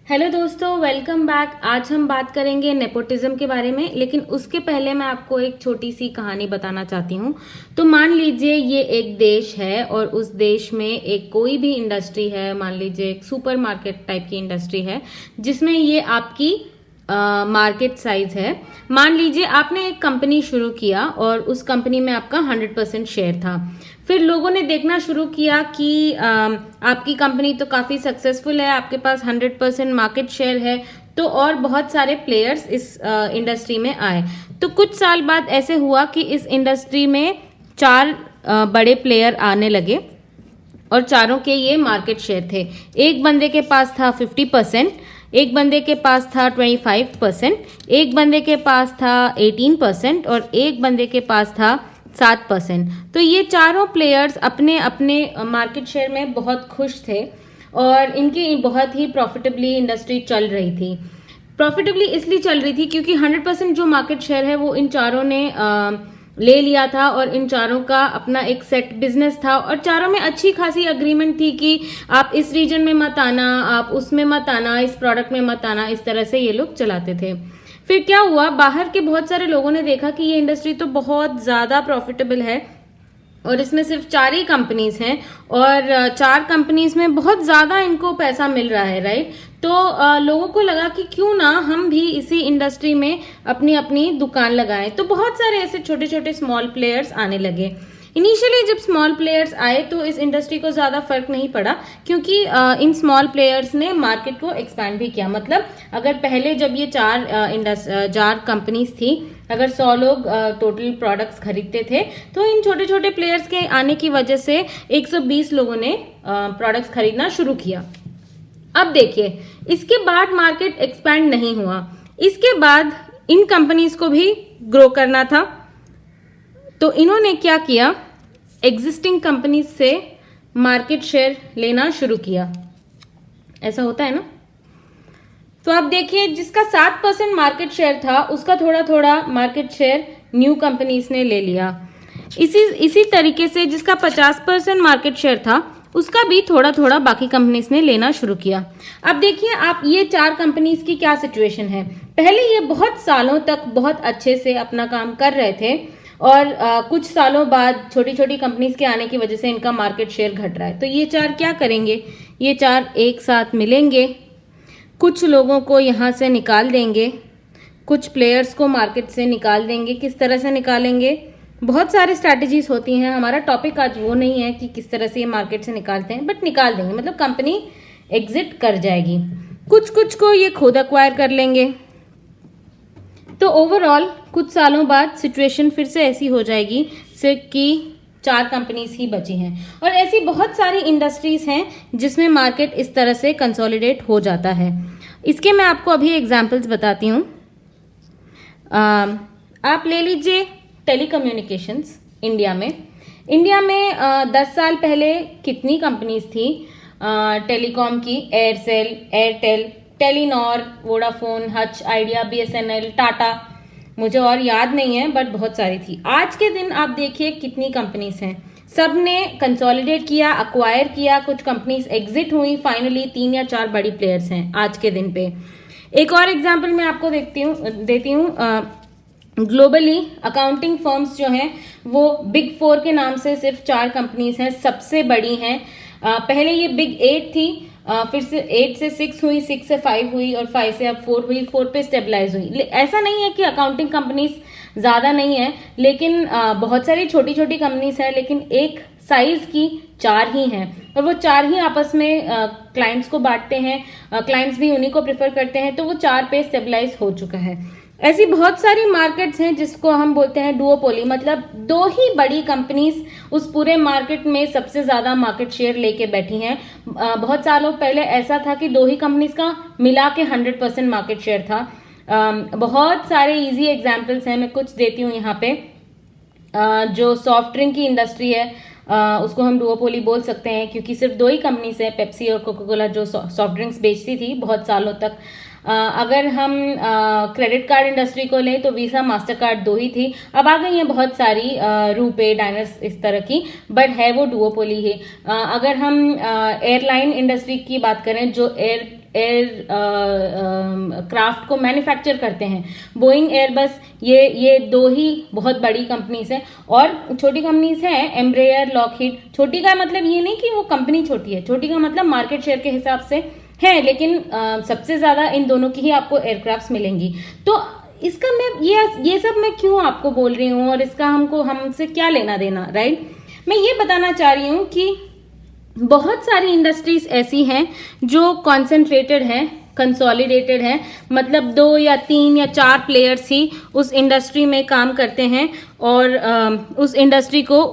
Hello दोस्तों, welcome back. आज हम बात करेंगे नेपोटिज्म के बारे में, लेकिन उसके पहले मैं आपको एक छोटी सी कहानी बताना चाहती हूँ। तो मान लीजिए ये एक देश है और उस देश में एक कोई भी इंडस्ट्री है, मान लीजिए एक सुपरमार्केट टाइप की इंडस्ट्री है जिसमें ये आपकी मार्केट साइज है। मान लीजिए आपने एक कंपनी शुरू किया और उस कंपनी में आपका 100% शेयर था। फिर लोगों ने देखना शुरू किया कि आपकी कंपनी तो काफ़ी सक्सेसफुल है, आपके पास 100% मार्केट शेयर है, तो और बहुत सारे प्लेयर्स इस इंडस्ट्री में आए। तो कुछ साल बाद ऐसे हुआ कि इस इंडस्ट्री में 4 बड़े प्लेयर आने लगे और चारों के ये मार्केट शेयर थे। एक बंदे के पास था 50%, एक बंदे के पास था 25%, एक बंदे के पास था 18% और एक बंदे के पास था 7%। तो ये चारों प्लेयर्स अपने अपने मार्केट शेयर में बहुत खुश थे और इनकी बहुत ही प्रॉफिटेबली इंडस्ट्री चल रही थी। प्रॉफिटेबली इसलिए चल रही थी क्योंकि 100% जो मार्केट शेयर है वो इन चारों ने ले लिया था और इन चारों का अपना एक सेट बिजनेस था और चारों में अच्छी खासी अग्रीमेंट थी कि आप इस रीजन में मत आना, आप उसमें मत आना, इस प्रोडक्ट में मत आना। इस तरह से ये लोग चलाते थे। फिर क्या हुआ, बाहर के बहुत सारे लोगों ने देखा कि ये इंडस्ट्री तो बहुत ज़्यादा प्रॉफिटेबल है और इसमें सिर्फ 4 ही कंपनीज हैं और 4 कंपनीज में बहुत ज़्यादा इनको पैसा मिल रहा है, राइट। तो लोगों को लगा कि क्यों ना हम भी इसी इंडस्ट्री में अपनी अपनी दुकान लगाएं। तो बहुत सारे ऐसे छोटे छोटे स्मॉल प्लेयर्स आने लगे। इनिशियली जब स्मॉल प्लेयर्स आए तो इस इंडस्ट्री को ज़्यादा फर्क नहीं पड़ा क्योंकि इन स्मॉल प्लेयर्स ने मार्केट को एक्सपैंड भी किया। मतलब अगर पहले जब ये 4 कंपनीज थी, अगर 100 लोग टोटल प्रोडक्ट्स खरीदते थे तो इन छोटे छोटे प्लेयर्स के आने की वजह से 120 लोगों ने प्रोडक्ट्स खरीदना शुरू किया। अब देखिए, इसके बाद मार्केट एक्सपैंड नहीं हुआ। इसके बाद इन कंपनीज को भी ग्रो करना था, तो इन्होंने क्या किया, एग्जिस्टिंग कंपनीज से मार्केट शेयर लेना शुरू किया। ऐसा होता है ना। तो आप देखिए, जिसका 7% मार्केट शेयर था उसका थोड़ा थोड़ा मार्केट शेयर न्यू कंपनीज ने ले लिया। इसी तरीके से जिसका 50% मार्केट शेयर था उसका भी थोड़ा थोड़ा बाकी कंपनीज ने लेना शुरू किया। अब देखिए आप, ये 4 कंपनीज की क्या सिचुएशन है। पहले ये बहुत सालों तक बहुत अच्छे से अपना काम कर रहे थे और कुछ सालों बाद छोटी छोटी कंपनीज के आने की वजह से इनका मार्केट शेयर घट रहा है। तो ये 4 क्या करेंगे, ये 4 एक साथ मिलेंगे, कुछ लोगों को यहाँ से निकाल देंगे, कुछ प्लेयर्स को मार्केट से निकाल देंगे। किस तरह से निकालेंगे, बहुत सारे स्ट्रैटेजीज होती हैं। हमारा टॉपिक आज वो नहीं है कि किस तरह से ये मार्केट से निकालते हैं, बट निकाल देंगे, मतलब कंपनी एग्जिट कर जाएगी। कुछ कुछ को ये खुद अक्वायर कर लेंगे। तो ओवरऑल कुछ सालों बाद सिचुएशन फिर से ऐसी हो जाएगी सिर्फ कि 4 कंपनीज ही बची हैं। और ऐसी बहुत सारी इंडस्ट्रीज हैं जिसमें मार्केट इस तरह से कंसोलिडेट हो जाता है। इसके मैं आपको अभी एग्जांपल्स बताती हूँ। आप ले लीजिए टेलीकम्युनिकेशंस। इंडिया में 10 साल पहले कितनी कंपनीज थी टेलीकॉम की? Aircel, Airtel, Telenor, Vodafone, Hutch, idea, BSNL, Tata, मुझे और याद नहीं है, बट बहुत सारी थी। आज के दिन आप देखिए कितनी कंपनीज हैं। सब ने कंसोलिडेट किया, अक्वायर किया, कुछ कंपनीज एग्जिट हुई। फाइनली 3 या 4 बड़ी प्लेयर्स हैं आज के दिन पे। एक और एग्जांपल मैं आपको देती हूँ। ग्लोबली अकाउंटिंग फर्म्स जो हैं वो बिग 4 के नाम से सिर्फ 4 कंपनीज हैं, सबसे बड़ी हैं। पहले ये बिग 8 थी, फिर से 8 से 6 हुई, 6 से 5 हुई और 5 से अब 4 हुई, 4 पे स्टेबलाइज हुई। ऐसा नहीं है कि अकाउंटिंग कंपनीज ज्यादा नहीं है, लेकिन बहुत सारी छोटी छोटी कंपनीज है, लेकिन एक साइज की 4 ही हैं और वो 4 ही आपस में क्लाइंट्स को बांटते हैं, क्लाइंट्स भी उन्हीं को प्रेफर करते हैं। तो वो 4 पे स्टेबलाइज हो चुका है। ऐसी बहुत सारी मार्केट्स हैं जिसको हम बोलते हैं डुओपोली, मतलब 2 ही बड़ी कंपनीज उस पूरे मार्केट में सबसे ज्यादा मार्केट शेयर लेके बैठी हैं। बहुत सालों पहले ऐसा था कि 2 ही कंपनीज का मिला के 100% मार्केट शेयर था। बहुत सारे इजी एग्जांपल्स हैं, मैं कुछ देती हूँ यहाँ पे। जो सॉफ्ट ड्रिंक की इंडस्ट्री है उसको हम डुओपोली बोल सकते हैं क्योंकि सिर्फ 2 ही कंपनीज है, पेप्सी और कोका कोला, जो सॉफ्ट ड्रिंक्स बेचती थी बहुत सालों तक। अगर हम क्रेडिट कार्ड इंडस्ट्री को लें तो वीसा, मास्टर कार्ड 2 ही थी। अब आ गई हैं बहुत सारी, रूपे, डायनर्स, इस तरह की, बट है वो डुओपोली ही। अगर हम एयरलाइन इंडस्ट्री की बात करें, जो एयर क्राफ्ट को मैन्युफैक्चर करते हैं। बोइंग, एयरबस, ये दो ही बहुत बड़ी कंपनीज हैं। और छोटी कंपनीज हैं एम्ब्रेयर, लॉकहीड। छोटी का मतलब ये नहीं कि वो कंपनी छोटी है, छोटी का मतलब मार्केट शेयर के हिसाब से है, लेकिन सबसे ज्यादा इन दोनों की ही आपको एयरक्राफ्ट्स मिलेंगी। तो इसका मैं ये सब मैं क्यों आपको बोल रही हूँ और इसका हमसे क्या लेना देना, राइट? मैं ये बताना चाह रही हूँ कि बहुत सारी इंडस्ट्रीज ऐसी हैं जो कॉन्सेंट्रेटेड हैं, कंसोलिडेटेड है, मतलब 2 या 3 या 4 प्लेयर्स ही उस इंडस्ट्री में काम करते हैं और उस इंडस्ट्री को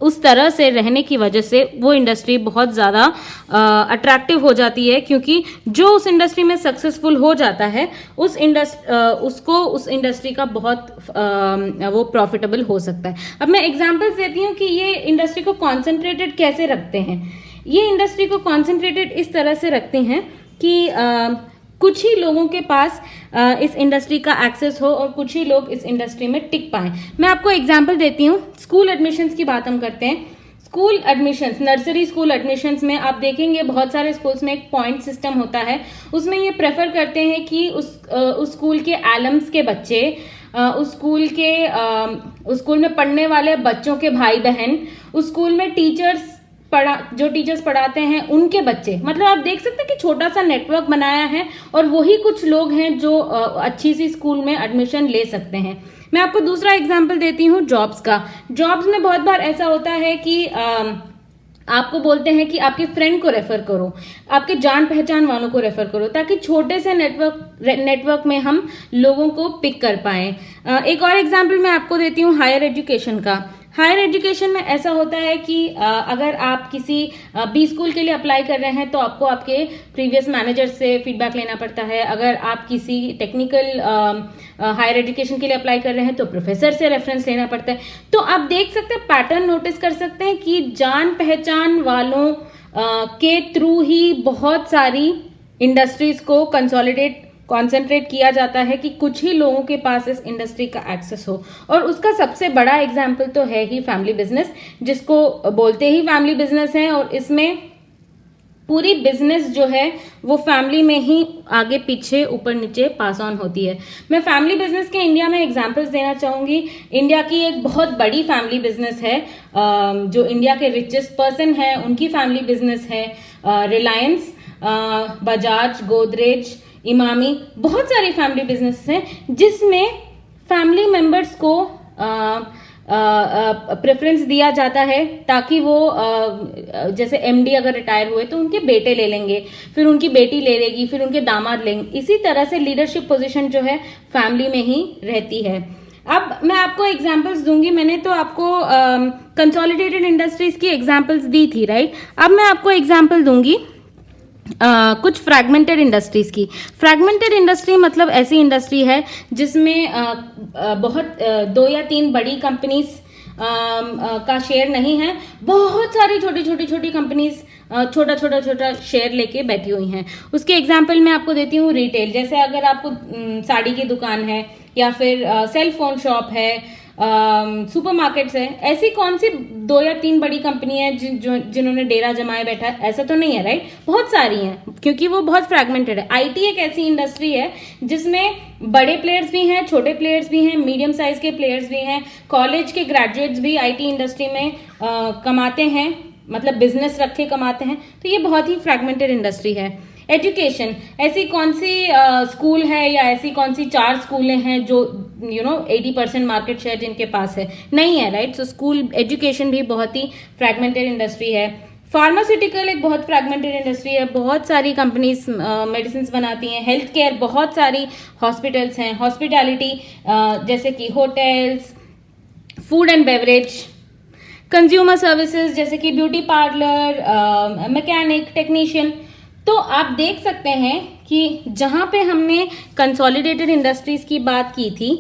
उस तरह से रहने की वजह से वो इंडस्ट्री बहुत ज़्यादा अट्रैक्टिव हो जाती है, क्योंकि जो उस इंडस्ट्री में सक्सेसफुल हो जाता है उसको उस इंडस्ट्री का बहुत वो प्रॉफिटेबल हो सकता है। अब मैं एग्जांपल्स देती हूँ कि ये इंडस्ट्री को कॉन्सेंट्रेटेड कैसे रखते हैं। ये इंडस्ट्री को कॉन्सेंट्रेटेड इस तरह से रखते हैं कि कुछ ही लोगों के पास इस इंडस्ट्री का एक्सेस हो और कुछ ही लोग इस इंडस्ट्री में टिक पाएं। मैं आपको एग्जांपल देती हूँ। स्कूल एडमिशन्स की बात हम करते हैं। School admissions, nursery school admissions में आप देखेंगे बहुत सारे स्कूल्स में एक पॉइंट सिस्टम होता है। उसमें ये प्रेफर करते हैं कि उस स्कूल के एलम्स के बच्चे, उस स्कूल में पढ़ने वाले बच्चों के भाई बहन, उस स्कूल में जो टीचर्स पढ़ाते हैं उनके बच्चे, मतलब आप देख सकते हैं कि छोटा सा नेटवर्क बनाया है और वही कुछ लोग हैं जो अच्छी सी स्कूल में एडमिशन ले सकते हैं। मैं आपको दूसरा एग्जांपल देती हूँ जॉब्स का। जॉब्स में बहुत बार ऐसा होता है कि आपको बोलते हैं कि आपके फ्रेंड को रेफर करो, आपके जान पहचान वालों को रेफर करो, ताकि छोटे से नेटवर्क में हम लोगों को पिक कर पाए। एक और एग्जांपल मैं आपको देती हूँ हायर एजुकेशन का। हायर एजुकेशन में ऐसा होता है कि अगर आप किसी बी स्कूल के लिए अप्लाई कर रहे हैं तो आपको आपके प्रीवियस मैनेजर से फीडबैक लेना पड़ता है। अगर आप किसी टेक्निकल हायर एजुकेशन के लिए अप्लाई कर रहे हैं तो प्रोफेसर से रेफरेंस लेना पड़ता है। तो आप देख सकते हैं, पैटर्न नोटिस कर सकते हैं कि जान पहचान वालों के थ्रू ही बहुत सारी इंडस्ट्रीज को कॉन्सेंट्रेट किया जाता है कि कुछ ही लोगों के पास इस इंडस्ट्री का एक्सेस हो। और उसका सबसे बड़ा एग्जाम्पल तो है ही फैमिली बिजनेस, जिसको बोलते ही फैमिली बिजनेस है। और इसमें पूरी बिजनेस जो है वो फैमिली में ही आगे पीछे ऊपर नीचे पास ऑन होती है। मैं फैमिली बिजनेस के इंडिया में एग्जांपल्स देना चाहूंगी। इंडिया की एक बहुत बड़ी फैमिली बिजनेस है, जो इंडिया के रिचेस्ट पर्सन है उनकी फैमिली बिजनेस है रिलायंस, बजाज, गोदरेज, इमामी। बहुत सारी फैमिली बिजनेस हैं जिसमें फैमिली मेंबर्स को प्रेफरेंस दिया जाता है, ताकि वो जैसे एमडी अगर रिटायर हुए तो उनके बेटे ले लेंगे, फिर उनकी बेटी ले लेगी, फिर उनके दामाद लेंगे। इसी तरह से लीडरशिप पोजीशन जो है फैमिली में ही रहती है। अब मैं आपको एग्जांपल्स दूंगी। मैंने तो आपको कंसोलिडेटेड इंडस्ट्रीज की एग्जांपल्स दी थी, राइट? अब मैं आपको एग्जांपल दूंगी कुछ फ्रैगमेंटेड इंडस्ट्रीज की। फ्रैगमेंटेड इंडस्ट्री मतलब ऐसी इंडस्ट्री है जिसमें बहुत 2 या 3 बड़ी कंपनीज का शेयर नहीं है, बहुत सारी छोटी कंपनीज छोटा शेयर लेके बैठी हुई हैं। उसके एग्जाम्पल मैं आपको देती हूँ रिटेल। जैसे अगर आपको साड़ी की दुकान है या फिर सेल फोन शॉप है, सुपरमार्केट्स है, ऐसी कौन सी 2 या 3 बड़ी कंपनी है जिन्होंने डेरा जमाए बैठा है? ऐसा तो नहीं है, राइट? बहुत सारी हैं, क्योंकि वो बहुत फ्रैगमेंटेड है। आईटी एक ऐसी इंडस्ट्री है जिसमें बड़े प्लेयर्स भी हैं, छोटे प्लेयर्स भी हैं, मीडियम साइज के प्लेयर्स भी हैं। कॉलेज के ग्रेजुएट्स भी आईटी इंडस्ट्री में कमाते हैं, मतलब बिजनेस रख के कमाते हैं। तो ये बहुत ही फ्रैगमेंटेड इंडस्ट्री है। एजुकेशन, ऐसी कौन सी स्कूल है या ऐसी कौन सी 4 स्कूलें हैं जो 80% मार्केट शेयर जिनके पास है? नहीं है, राइट? सो स्कूल एजुकेशन भी बहुत ही फ्रैगमेंटेड इंडस्ट्री है। फार्मास्यूटिकल एक बहुत फ्रैगमेंटेड इंडस्ट्री है, बहुत सारी कंपनीज मेडिसिन बनाती हैं। हेल्थ केयर, बहुत सारी हॉस्पिटल्स हैं। हॉस्पिटैलिटी जैसे कि hotels, food and beverage, consumer services जैसे कि ब्यूटी पार्लर, मैकेनिक, टेक्नीशियन। तो आप देख सकते हैं कि जहां पे हमने कंसोलिडेटेड इंडस्ट्रीज की बात की थी,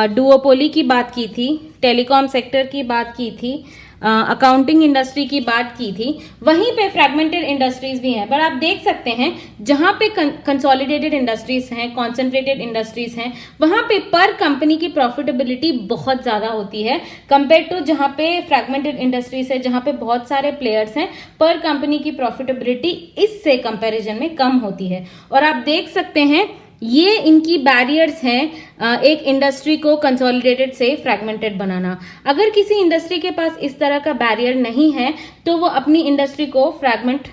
डुओपोली की बात की थी, टेलीकॉम सेक्टर की बात की थी, अकाउंटिंग इंडस्ट्री की बात की थी, वहीं पे फ्रैगमेंटेड इंडस्ट्रीज भी हैं। पर आप देख सकते हैं जहां पे कंसोलिडेटेड इंडस्ट्रीज हैं, कॉन्सेंट्रेटेड इंडस्ट्रीज हैं, वहां पे पर कंपनी की प्रॉफिटेबिलिटी बहुत ज्यादा होती है कंपेयर टू जहां पे फ्रैगमेंटेड इंडस्ट्रीज है, जहां पे बहुत सारे प्लेयर्स हैं, पर कंपनी की प्रॉफिटेबिलिटी इससे कंपैरिजन में कम होती है। और आप देख सकते हैं ये इनकी बैरियर्स हैं एक इंडस्ट्री को कंसोलिडेटेड से फ्रैगमेंटेड बनाना। अगर किसी इंडस्ट्री के पास इस तरह का बैरियर नहीं है तो वो अपनी इंडस्ट्री को फ्रैगमेंट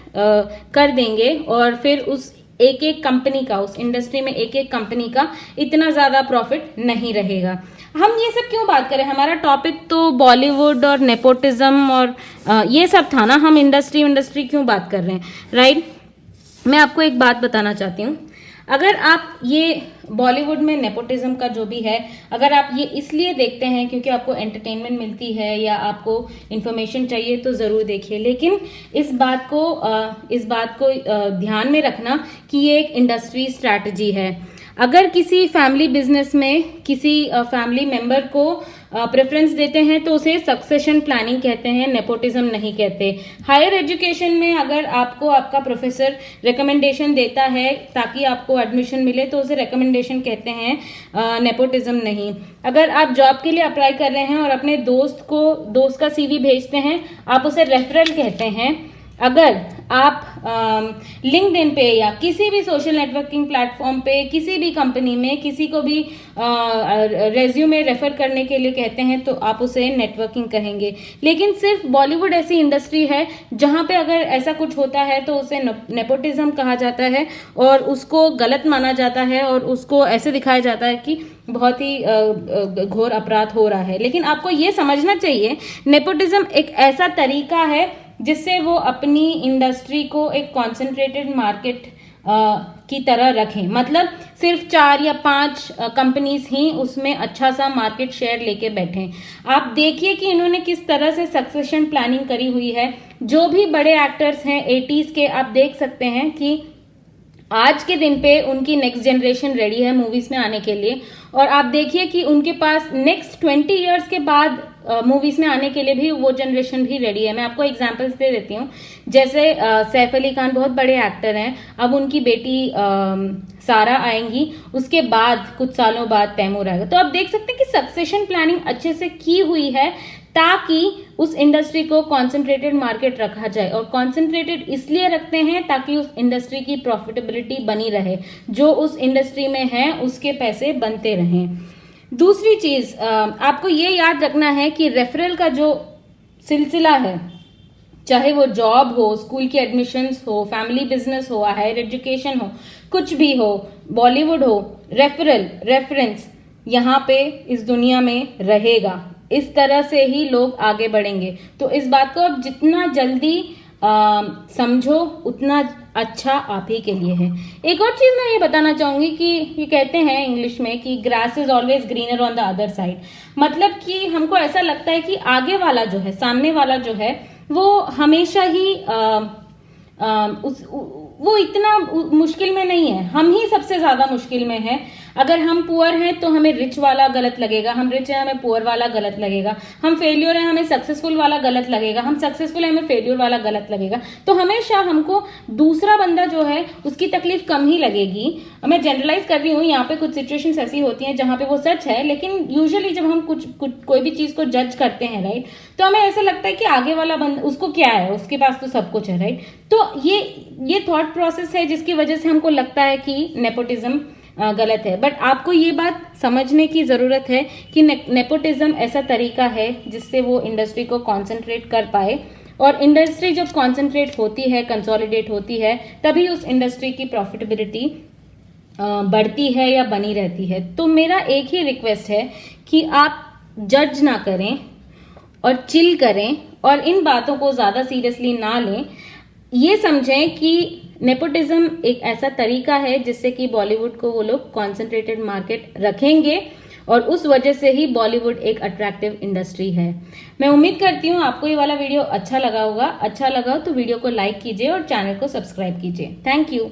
कर देंगे और फिर उस एक एक कंपनी का, उस इंडस्ट्री में एक एक कंपनी का इतना ज्यादा प्रॉफिट नहीं रहेगा। हम ये सब क्यों बात करें, हमारा टॉपिक तो बॉलीवुड और नेपोटिज्म और ये सब था ना, हम इंडस्ट्री क्यों बात कर रहे हैं, राइट? मैं आपको एक बात बताना चाहती हूँ, अगर आप ये बॉलीवुड में नेपोटिज्म का जो भी है, अगर आप ये इसलिए देखते हैं क्योंकि आपको एंटरटेनमेंट मिलती है या आपको इन्फॉर्मेशन चाहिए तो ज़रूर देखिए, लेकिन इस बात को ध्यान में रखना कि ये एक इंडस्ट्री स्ट्रैटेजी है। अगर किसी फैमिली बिजनेस में किसी फैमिली मेंबर को प्रेफरेंस देते हैं तो उसे सक्सेशन प्लानिंग कहते हैं, नेपोटिज्म नहीं कहते। हायर एजुकेशन में अगर आपको आपका प्रोफेसर रिकमेंडेशन देता है ताकि आपको एडमिशन मिले तो उसे रिकमेंडेशन कहते हैं, नेपोटिज्म नहीं। अगर आप जॉब के लिए अप्लाई कर रहे हैं और अपने दोस्त का सीवी भेजते हैं, आप उसे रेफरल कहते हैं। अगर आप लिंक्डइन पे या किसी भी सोशल नेटवर्किंग प्लेटफॉर्म पे किसी भी कंपनी में किसी को भी रेज्यूमे रेफर करने के लिए कहते हैं तो आप उसे नेटवर्किंग कहेंगे। लेकिन सिर्फ बॉलीवुड ऐसी इंडस्ट्री है जहां पे अगर ऐसा कुछ होता है तो उसे नेपोटिज्म कहा जाता है और उसको गलत माना जाता है और उसको ऐसे दिखाया जाता है कि बहुत ही घोर अपराध हो रहा है। लेकिन आपको ये समझना चाहिए, नेपोटिज्म एक ऐसा तरीका है जिससे वो अपनी इंडस्ट्री को एक कॉन्सेंट्रेटेड मार्केट की तरह रखें। मतलब सिर्फ 4 या 5 कंपनीज ही उसमें अच्छा सा मार्केट शेयर लेके बैठें। आप देखिए कि इन्होंने किस तरह से सक्सेशन प्लानिंग करी हुई है। जो भी बड़े एक्टर्स हैं 80s के, आप देख सकते हैं कि आज के दिन पे उनकी नेक्स्ट जनरेशन रेडी है मूवीज में आने के लिए। और आप देखिए कि उनके पास नेक्स्ट 20 इयर्स के बाद मूवीज में आने के लिए भी वो जनरेशन भी रेडी है। मैं आपको एग्जांपल्स दे देती हूँ, जैसे सैफ अली खान बहुत बड़े एक्टर हैं, अब उनकी बेटी सारा आएंगी, उसके बाद कुछ सालों बाद तैमूर आएगा। तो आप देख सकते हैं कि सक्सेशन प्लानिंग अच्छे से की हुई है ताकि उस इंडस्ट्री को कॉन्सेंट्रेटेड मार्केट रखा जाए। और कॉन्सेंट्रेटेड इसलिए रखते हैं ताकि उस इंडस्ट्री की प्रॉफिटेबिलिटी बनी रहे, जो उस इंडस्ट्री में है उसके पैसे बनते रहें। दूसरी चीज आपको ये याद रखना है कि रेफरल का जो सिलसिला है, चाहे वो जॉब हो, स्कूल की एडमिशन्स हो, फैमिली बिजनेस हो, हायर एजुकेशन हो, कुछ भी हो, बॉलीवुड हो, रेफरेंस यहाँ पे इस दुनिया में रहेगा। इस तरह से ही लोग आगे बढ़ेंगे। तो इस बात को आप जितना जल्दी समझो उतना अच्छा आप ही के लिए है। एक और चीज मैं ये बताना चाहूंगी कि ये कहते हैं इंग्लिश में कि grass is always greener on the other side. मतलब कि हमको ऐसा लगता है कि आगे वाला जो है, सामने वाला जो है, वो हमेशा ही वो इतना मुश्किल में नहीं है, हम ही सबसे ज्यादा मुश्किल में है। अगर हम पुअर हैं तो हमें रिच वाला गलत लगेगा, हम रिच हैं हमें पुअर वाला गलत लगेगा, हम फेल्योर हैं हमें सक्सेसफुल वाला गलत लगेगा, हम सक्सेसफुल हैं हमें फेल्योर वाला गलत लगेगा। तो हमेशा हमको दूसरा बंदा जो है उसकी तकलीफ कम ही लगेगी। मैं जनरलाइज कर रही हूँ, यहाँ पे कुछ सिचुएशंस ऐसी होती हैं जहां पे वो सच है, लेकिन यूजुअली जब हम कोई भी चीज को जज करते हैं, राइट, तो हमें ऐसा लगता है कि आगे वाला बंदा, उसको क्या है, उसके पास तो सब कुछ है, राइट। तो ये थॉट प्रोसेस है जिसकी वजह से हमको लगता है कि नेपोटिज्म गलत है। बट आपको ये बात समझने की जरूरत है कि नेपोटिज्म ऐसा तरीका है जिससे वो इंडस्ट्री को कॉन्सेंट्रेट कर पाए, और इंडस्ट्री जब कॉन्सेंट्रेट होती है, कंसोलिडेट होती है, तभी उस इंडस्ट्री की प्रॉफिटेबिलिटी बढ़ती है या बनी रहती है। तो मेरा एक ही रिक्वेस्ट है कि आप जज ना करें और चिल करें और इन बातों को ज्यादा सीरियसली ना लें। ये समझें कि नेपोटिज्म एक ऐसा तरीका है जिससे कि बॉलीवुड को वो लोग कॉन्सेंट्रेटेड मार्केट रखेंगे और उस वजह से ही बॉलीवुड एक अट्रैक्टिव इंडस्ट्री है। मैं उम्मीद करती हूँ आपको ये वाला वीडियो अच्छा लगा होगा। अच्छा लगा तो वीडियो को लाइक कीजिए और चैनल को सब्सक्राइब कीजिए। Thank you.